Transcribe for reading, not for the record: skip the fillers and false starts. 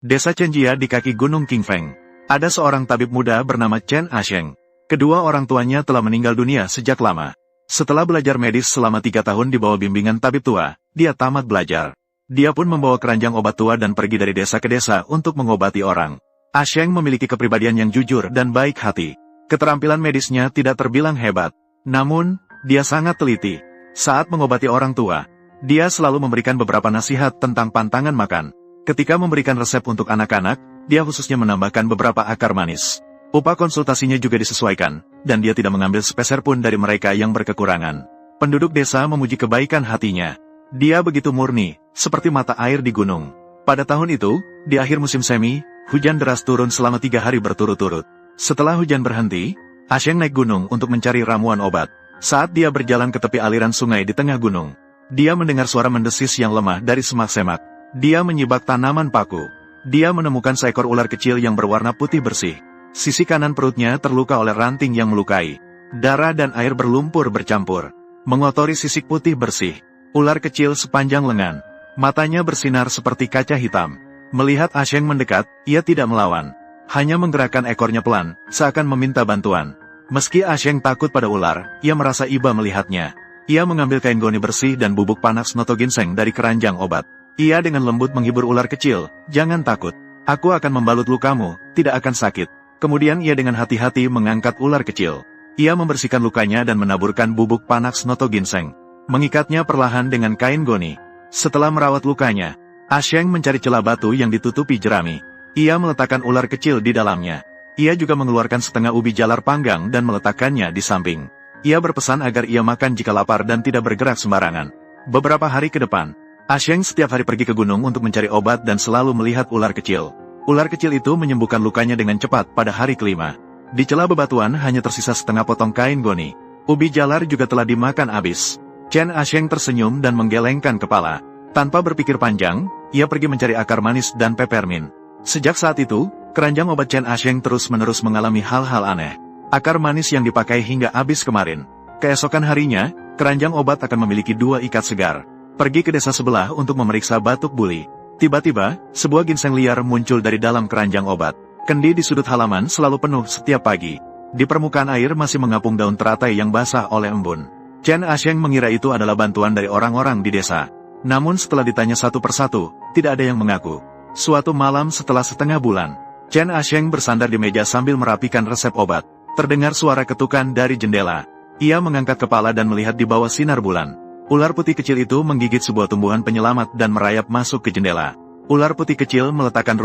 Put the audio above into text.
Desa Chenjia di kaki Gunung Qingfeng. Ada seorang tabib muda bernama Chen Asheng. Kedua orang tuanya telah meninggal dunia sejak lama. Setelah belajar medis selama 3 tahun di bawah bimbingan tabib tua, dia tamat belajar. Dia pun membawa keranjang obat tua dan pergi dari desa ke desa untuk mengobati orang. Asheng memiliki kepribadian yang jujur dan baik hati. Keterampilan medisnya tidak terbilang hebat. Namun, dia sangat teliti. Saat mengobati orang tua, dia selalu memberikan beberapa nasihat tentang pantangan makan. Ketika memberikan resep untuk anak-anak, dia khususnya menambahkan beberapa akar manis. Upah konsultasinya juga disesuaikan, dan dia tidak mengambil sepeser pun dari mereka yang berkekurangan. Penduduk desa memuji kebaikan hatinya. Dia begitu murni, seperti mata air di gunung. Pada tahun itu, di akhir musim semi, hujan deras turun selama 3 hari berturut-turut. Setelah hujan berhenti, Asheng naik gunung untuk mencari ramuan obat. Saat dia berjalan ke tepi aliran sungai di tengah gunung, dia mendengar suara mendesis yang lemah dari semak-semak. Dia menyibak tanaman paku. Dia menemukan seekor ular kecil yang berwarna putih bersih. Sisi kanan perutnya terluka oleh ranting yang melukai. Darah dan air berlumpur bercampur, mengotori sisik putih bersih. Ular kecil sepanjang lengan. Matanya bersinar seperti kaca hitam. Melihat Asheng mendekat, ia tidak melawan. Hanya menggerakkan ekornya pelan, seakan meminta bantuan. Meski Asheng takut pada ular, ia merasa iba melihatnya. Ia mengambil kain goni bersih dan bubuk panas noto ginseng dari keranjang obat. Ia dengan lembut menghibur ular kecil, "Jangan takut. Aku akan membalut lukamu, tidak akan sakit." Kemudian ia dengan hati-hati mengangkat ular kecil. Ia membersihkan lukanya dan menaburkan bubuk panas noto ginseng. Mengikatnya perlahan dengan kain goni. Setelah merawat lukanya, Asheng mencari celah batu yang ditutupi jerami. Ia meletakkan ular kecil di dalamnya. Ia juga mengeluarkan setengah ubi jalar panggang dan meletakkannya di samping. Ia berpesan agar ia makan jika lapar dan tidak bergerak sembarangan. Beberapa hari ke depan, Asheng setiap hari pergi ke gunung untuk mencari obat dan selalu melihat ular kecil. Ular kecil itu menyembuhkan lukanya dengan cepat pada hari kelima. Di celah bebatuan hanya tersisa setengah potong kain goni. Ubi jalar juga telah dimakan habis. Chen Asheng tersenyum dan menggelengkan kepala. Tanpa berpikir panjang, ia pergi mencari akar manis dan pepermin. Sejak saat itu, keranjang obat Chen Asheng terus-menerus mengalami hal-hal aneh. Akar manis yang dipakai hingga habis kemarin. Keesokan harinya, keranjang obat akan memiliki 2 ikat segar. Pergi ke desa sebelah untuk memeriksa batuk buli. Tiba-tiba, sebuah ginseng liar muncul dari dalam keranjang obat. Kendi di sudut halaman selalu penuh setiap pagi. Di permukaan air masih mengapung daun teratai yang basah oleh embun. Chen Asheng mengira itu adalah bantuan dari orang-orang di desa. Namun setelah ditanya satu persatu, tidak ada yang mengaku. Suatu malam setelah setengah bulan, Chen Asheng bersandar di meja sambil merapikan resep obat. Terdengar suara ketukan dari jendela. Ia mengangkat kepala dan melihat di bawah sinar bulan. Ular putih kecil itu menggigit sebuah tumbuhan penyelamat dan merayap masuk ke jendela. Ular putih kecil meletakkan